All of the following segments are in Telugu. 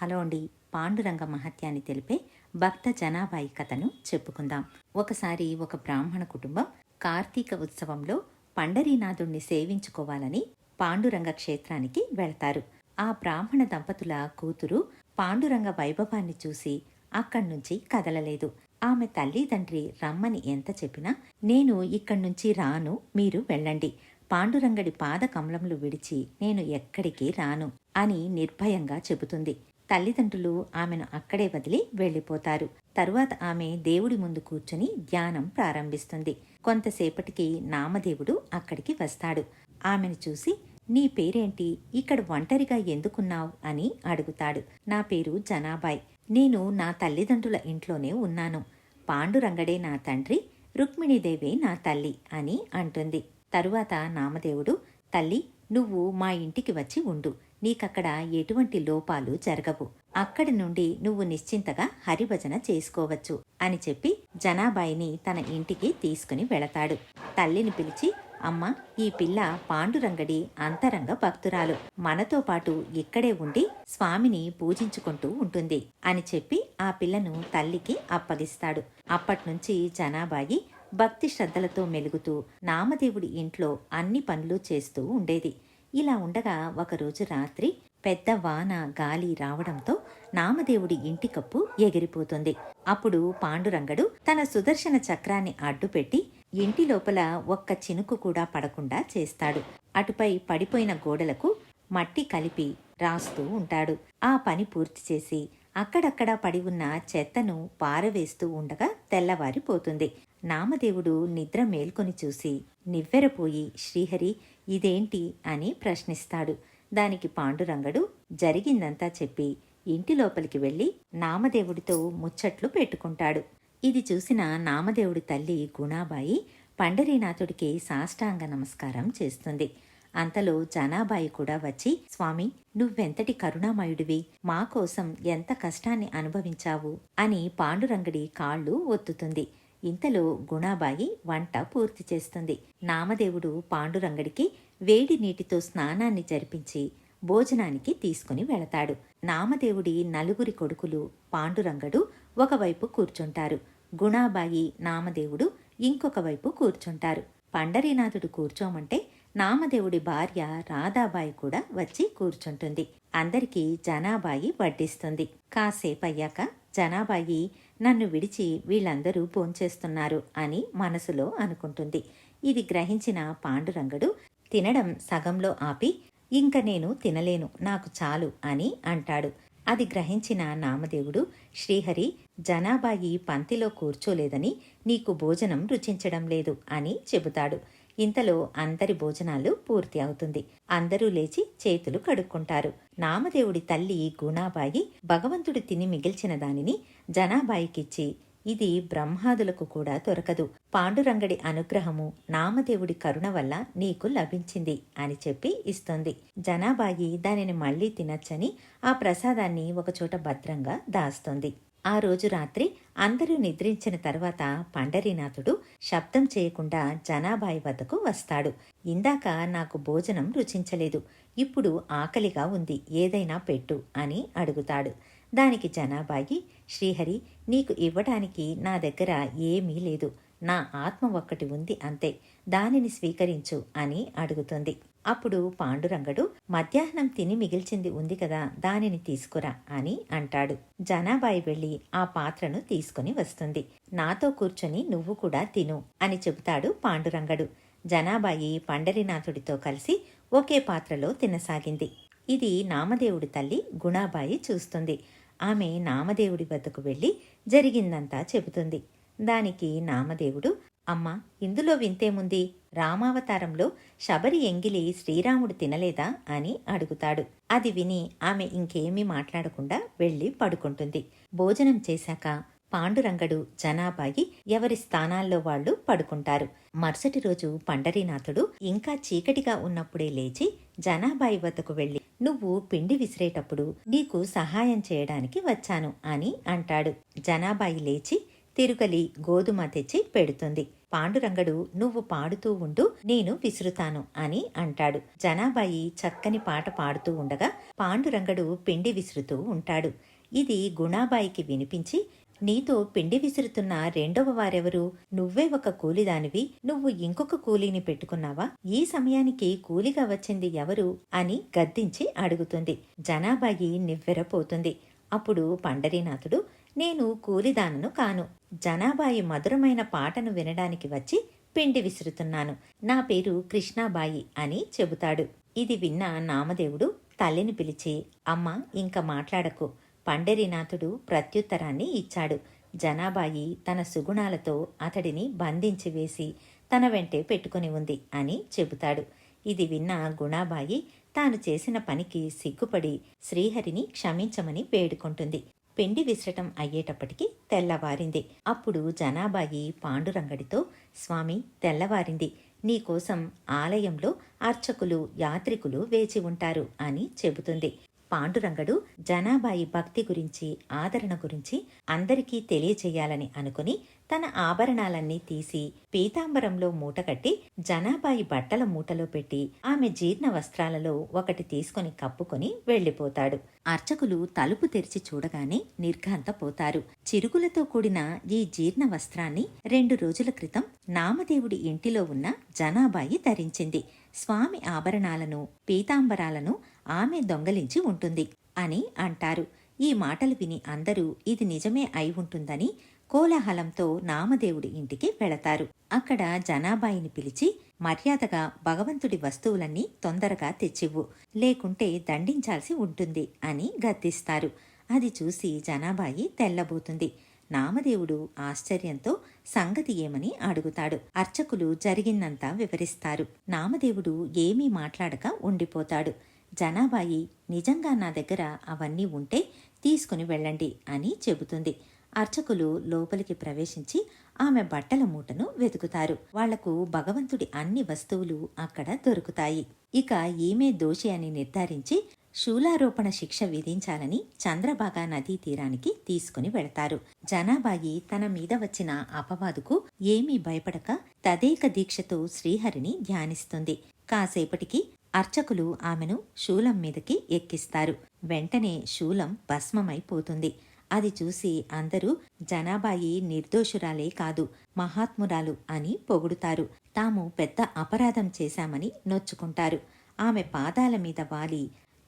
హలో అండి. పాండురంగ మహత్యాన్ని తెలిపే భక్త జనాబాయి కథను చెప్పుకుందాం. ఒకసారి ఒక బ్రాహ్మణ కుటుంబం కార్తీక ఉత్సవంలో పండరీనాథుణ్ణి సేవించుకోవాలని పాండురంగ క్షేత్రానికి వెళ్తారు. ఆ బ్రాహ్మణ దంపతుల కూతురు పాండురంగ వైభవాన్ని చూసి అక్కడ్నుంచి కదలలేదు. ఆమె తల్లిదండ్రి రమ్మని ఎంత చెప్పినా నేను ఇక్కడ్నుంచి రాను, మీరు వెళ్ళండి, పాండురంగడి పాద కమలములు విడిచి నేను ఎక్కడికి రాను అని నిర్భయంగా చెబుతుంది. తల్లిదండ్రులు ఆమెను అక్కడే వదిలి వెళ్ళిపోతారు. తరువాత ఆమె దేవుడి ముందు కూర్చుని ధ్యానం ప్రారంభిస్తుంది. కొంతసేపటికి నామదేవుడు అక్కడికి వస్తాడు. ఆమెను చూసి, నీ పేరేంటి, ఇక్కడ ఒంటరిగా ఎందుకున్నావు అని అడుగుతాడు. నా పేరు జనాబాయ్, నేను నా తల్లిదండ్రుల ఇంట్లోనే ఉన్నాను. పాండురంగడే నా తండ్రి, రుక్మిణీదేవే నా తల్లి అని అంటుంది. తరువాత నామదేవుడు, తల్లి, నువ్వు మా ఇంటికి వచ్చి ఉండు, నీకక్కడ ఎటువంటి లోపాలు జరగవు, అక్కడి నుండి నువ్వు నిశ్చింతగా హరిభజన చేసుకోవచ్చు అని చెప్పి జనాబాయిని తన ఇంటికి తీసుకుని వెళతాడు. తల్లిని పిలిచి, అమ్మ, ఈ పిల్ల పాండురంగడి అంతరంగ భక్తురాలు, మనతో పాటు ఇక్కడే ఉండి స్వామిని పూజించుకుంటూ ఉంటుంది అని చెప్పి ఆ పిల్లను తల్లికి అప్పగిస్తాడు. అప్పట్నుంచి జనాబాయి భక్తి శ్రద్ధలతో మెలుగుతూ నామదేవుడి ఇంట్లో అన్ని పనులు చేస్తూ ఉండేది. ఇలా ఉండగా ఒకరోజు రాత్రి పెద్ద వాన గాలి రావడంతో నామదేవుడి ఇంటి కప్పు ఎగిరిపోతుంది. అప్పుడు పాండురంగడు తన సుదర్శన చక్రాన్ని అడ్డుపెట్టి ఇంటి లోపల ఒక్క చినుకు కూడా పడకుండా చేస్తాడు. అటుపై పడిపోయిన గోడలకు మట్టి కలిపి రాస్తూ ఉంటాడు. ఆ పని పూర్తి చేసి అక్కడక్కడ పడి ఉన్న చెత్తను పారవేస్తూ ఉండగా తెల్లవారిపోతుంది. నామదేవుడు నిద్ర మేల్కొని చూసి నివ్వెరపోయి, శ్రీహరి, ఇదేంటి అని ప్రశ్నిస్తాడు. దానికి పాండురంగడు జరిగిందంతా చెప్పి ఇంటి లోపలికి వెళ్ళి నామదేవుడితో ముచ్చట్లు పెట్టుకుంటాడు. ఇది చూసిన నామదేవుడి తల్లి గుణాబాయి పండరీనాథుడికి సాష్టాంగ నమస్కారం చేస్తుంది. అంతలో జనాబాయి కూడా వచ్చి, స్వామి, నువ్వెంతటి కరుణామయుడివి, మా కోసం ఎంత కష్టాన్ని అనుభవించావు అని పాండురంగడి కాళ్ళు ఒత్తుతుంది. ఇంతలో గుణాబాయి వంట పూర్తి చేస్తుంది. నామదేవుడు పాండురంగడికి వేడి నీటితో స్నానాన్ని జరిపించి భోజనానికి తీసుకుని వెళతాడు. నామదేవుడి నలుగురి కొడుకులు పాండురంగడు ఒకవైపు కూర్చుంటారు. గుణాబాయి, నామదేవుడు ఇంకొక వైపు కూర్చుంటారు. పండరీనాథుడు కూర్చోమంటే నామదేవుడి భార్య రాధాబాయి కూడా వచ్చి కూర్చుంటుంది. అందరికీ జనాబాయి వడ్డిస్తుంది. కాసేపయ్యాక జనాబాయి, నన్ను విడిచి వీళ్ళందరూ భోంచేస్తున్నారు అని మనసులో అనుకుంటుంది. ఇది గ్రహించిన పాండురంగడు తినడం సగంలో ఆపి, ఇంక నేను తినలేను, నాకు చాలు అని అంటాడు. అది గ్రహించిన నామదేవుడు, శ్రీహరి, జనాబాయి పంక్తిలో కూర్చోలేదని నీకు భోజనం రుచించడం లేదు అని చెబుతాడు. ఇంతలో అందరి భోజనాలు పూర్తి అవుతుంది. అందరూ లేచి చేతులు కడుక్కుంటారు. నామదేవుడి తల్లి గుణాబాయి భగవంతుడు తిని మిగిల్చిన దానిని జనాబాయికిచ్చి, ఇది బ్రహ్మాదులకు కూడా దొరకదు, పాండురంగడి అనుగ్రహము, నామదేవుడి కరుణ వల్ల నీకు లభించింది అని చెప్పి ఇస్తుంది. జనాబాయి దానిని మళ్లీ తినచ్చని ఆ ప్రసాదాన్ని ఒకచోట భద్రంగా దాస్తుంది. ఆ రోజు రాత్రి అందరూ నిద్రించిన తర్వాత పండరీనాథుడు శబ్దం చేయకుండా జనాబాయి వద్దకు వస్తాడు. ఇందాక నాకు భోజనం రుచించలేదు, ఇప్పుడు ఆకలిగా ఉంది, ఏదైనా పెట్టు అని అడుగుతాడు. దానికి జనాబాయి, శ్రీహరి, నీకు ఇవ్వడానికి నా దగ్గర ఏమీ లేదు, నా ఆత్మ ఒక్కటి ఉంది అంతే, దానిని స్వీకరించు అని అడుగుతుంది. అప్పుడు పాండురంగడు, మధ్యాహ్నం తిని మిగిల్చింది ఉంది కదా, దానిని తీసుకురా అని అంటాడు. జనాబాయి వెళ్లి ఆ పాత్రను తీసుకుని వస్తుంది. నాతో కూర్చొని నువ్వు కూడా తిను అని చెబుతాడు పాండురంగడు. జనాబాయి పండరీనాథుడితో కలిసి ఒకే పాత్రలో తినసాగింది. ఇది నామదేవుడి తల్లి గుణాబాయి చూస్తుంది. ఆమె నామదేవుడి వద్దకు వెళ్లి జరిగిందంతా చెబుతుంది. దానికి నామదేవుడు, అమ్మా, ఇందులో వింతేముంది, రామావతారంలో శబరి ఎంగిలి శ్రీరాముడు తినలేదా అని అడుగుతాడు. అది విని ఆమె ఇంకేమీ మాట్లాడకుండా వెళ్లి పడుకుంటుంది. భోజనం చేశాక పాండురంగడు, జనాబాయి ఎవరి స్థానాల్లో వాళ్లు పడుకుంటారు. మరుసటి రోజు పండరీనాథుడు ఇంకా చీకటిగా ఉన్నప్పుడే లేచి జనాబాయి వద్దకు వెళ్లి, నువ్వు పిండి విసిరేటప్పుడు నీకు సహాయం చేయడానికి వచ్చాను అని అంటాడు. జనాబాయి లేచి తిరుగలి గోధుమ తెచ్చి పెడుతుంది. పాండురంగడు నువ్వు పాడుతూ ఉండు, నేను విసురుతాను అని అంటాడు. జనాబాయి చక్కని పాట పాడుతూ ఉండగా పాండురంగడు పిండి విసురుతూ ఉంటాడు. ఇది గుణాబాయికి వినిపించి, నీతో పిండి విసురుతున్న రెండవ వారెవరు? నువ్వే ఒక కూలిదానివి, నువ్వు ఇంకొక కూలీని పెట్టుకున్నావా? ఈ సమయానికి కూలిగా వచ్చింది ఎవరు అని గద్దించి అడుగుతుంది. జనాబాయి నివ్వెరపోతుంది. అప్పుడు పండరీనాథుడు, నేను కూలిదానను కాను, జనాబాయి మధురమైన పాటను వినడానికి వచ్చి పిండి విసురుతున్నాను. నా పేరు కృష్ణాబాయి అని చెబుతాడు. ఇది విన్న నామదేవుడు తల్లిని పిలిచి, అమ్మ ఇంక మాట్లాడకు. పండరీనాథుడు ప్రత్యుత్తరాన్ని ఇచ్చాడు. జనాబాయి తన సుగుణాలతో అతడిని బంధించి వేసి తన వెంటే పెట్టుకుని ఉంది అని చెబుతాడు. ఇది విన్న గుణాబాయి తాను చేసిన పనికి సిగ్గుపడి శ్రీహరిని క్షమించమని వేడుకుంటుంది. పిండి విసరటం అయ్యేటప్పటికి తెల్లవారింది. అప్పుడు జనాబాయి పాండురంగడితో, స్వామి తెల్లవారింది, నీకోసం ఆలయంలో అర్చకులు యాత్రికులు వేచి ఉంటారు అని చెబుతుంది. పాండురంగడు జనాబాయి భక్తి గురించి ఆదరణ గురించి అందరికీ తెలియచేయాలని అనుకుని తన ఆభరణాలన్నీ తీసి పీతాంబరంలో మూటకట్టి జనాబాయి బట్టల మూటలో పెట్టి ఆమె జీర్ణ వస్త్రాలలో ఒకటి తీసుకుని కప్పుకొని వెళ్లిపోతాడు. అర్చకులు తలుపు తెరిచి చూడగానే నిర్ఘాంతపోతారు. చిరుగులతో కూడిన ఈ జీర్ణ వస్త్రాన్ని 2 రోజుల క్రితం నామదేవుడి ఇంటిలో ఉన్న జనాబాయి ధరించింది. స్వామి ఆభరణాలను పీతాంబరాలను ఆమె దొంగలించి ఉంటుంది అని అంటారు. ఈ మాటలు విని అందరూ ఇది నిజమే అయి ఉంటుందని కోలాహలంతో నామదేవుడి ఇంటికి వెళతారు. అక్కడ జనాబాయిని పిలిచి, మర్యాదగా భగవంతుడి వస్తువులన్నీ తొందరగా తెచ్చివ్వు, లేకుంటే దండించాల్సి ఉంటుంది అని గద్దిస్తారు. అది చూసి జనాబాయి తెల్లబోతుంది. నామదేవుడు ఆశ్చర్యంతో సంగతి ఏమని అడుగుతాడు. అర్చకులు జరిగిందంతా వివరిస్తారు. నామదేవుడు ఏమీ మాట్లాడక ఉండిపోతాడు. జనాబాయి, నిజంగా నా దగ్గర అవన్నీ ఉంటే తీసుకుని వెళ్ళండి అని చెబుతుంది. అర్చకులు లోపలికి ప్రవేశించి ఆమె బట్టల మూటను వెతుకుతారు. వాళ్లకు భగవంతుడి అన్ని వస్తువులు అక్కడ దొరుకుతాయి. ఇక ఈమె దోషి అని నిర్ధారించి శూలారోపణ శిక్ష విధించాలని చంద్రభాగా నదీ తీరానికి తీసుకుని వెళతారు. జనాబాయి తన మీద వచ్చిన అపవాదుకు ఏమీ భయపడక తదేక దీక్షతో శ్రీహరిని ధ్యానిస్తుంది. కాసేపటికి అర్చకులు ఆమెను శూలం మీదకి ఎక్కిస్తారు. వెంటనే శూలం భస్మమైపోతుంది. అది చూసి అందరూ జనాబాయి నిర్దోషురాలే కాదు, మహాత్మురాలు అని పొగుడుతారు. తాము పెద్ద అపరాధం చేశామని నొచ్చుకుంటారు. ఆమె పాదాల మీద వాలి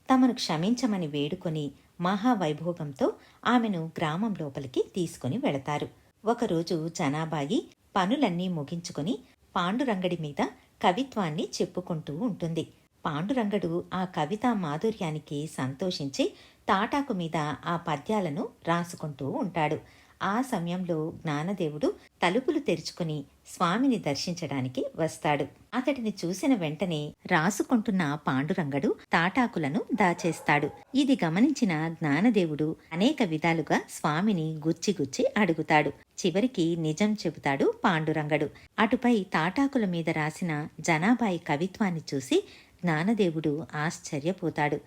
తమను క్షమించమని వేడుకొని మహావైభోగంతో ఆమెను గ్రామం లోపలికి తీసుకుని వెళతారు. ఒకరోజు జనాబాయి పనులన్నీ ముగించుకుని పాండురంగడి మీద కవిత్వాన్ని చెప్పుకుంటూ ఉంటుంది. పాండురంగడు ఆ కవితా మాధుర్యానికి సంతోషించి తాటాకు మీద ఆ పద్యాలను రాసుకుంటూ ఉంటాడు. ఆ సమయంలో జ్ఞానదేవుడు తలుపులు తెరుచుకుని స్వామిని దర్శించడానికి వస్తాడు. అతడిని చూసిన వెంటనే రాసుకుంటున్న పాండురంగడు తాటాకులను దాచేస్తాడు. ఇది గమనించిన జ్ఞానదేవుడు అనేక విధాలుగా స్వామిని గుచ్చి అడుగుతాడు. చివరికి నిజం చెబుతాడు పాండురంగడు. అటుపై తాటాకుల మీద రాసిన జనాబాయి కవిత్వాన్ని చూసి జ్ఞానదేవుడు ఆశ్చర్యపోతాడు.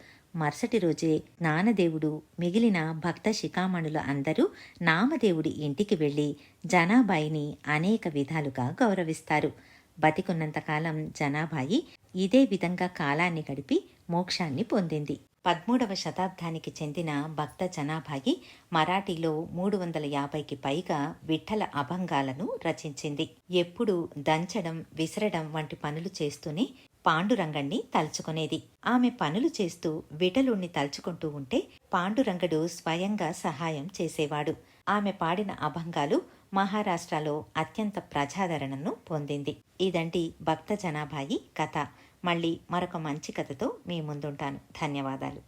మరుసటి రోజే జ్ఞానదేవుడు మిగిలిన భక్త శిఖామణులు అందరూ నామదేవుడి ఇంటికి వెళ్లి జనాబాయిని అనేక విధాలుగా గౌరవిస్తారు. బతికున్నంతకాలం జనాబాయి ఇదే విధంగా కాలాన్ని గడిపి మోక్షాన్ని పొందింది. 13వ శతాబ్దానికి చెందిన భక్త జనాబాయి మరాఠీలో 350కి పైగా విఠల అభంగాలను రచించింది. ఎప్పుడూ దంచడం, విసరడం వంటి పనులు చేస్తూనే పాండురంగణ్ణి తలుచుకునేది. ఆమె పనులు చేస్తూ విఠలుణ్ణి తలుచుకుంటూ ఉంటే పాండురంగడు స్వయంగా సహాయం చేసేవాడు. ఆమె పాడిన అభంగాలు మహారాష్ట్రలో అత్యంత ప్రజాదరణను పొందింది. ఇదండి భక్త జనాబాయి కథ. మళ్ళీ మరొక మంచి కథతో మీ ముందుంటాను. ధన్యవాదాలు.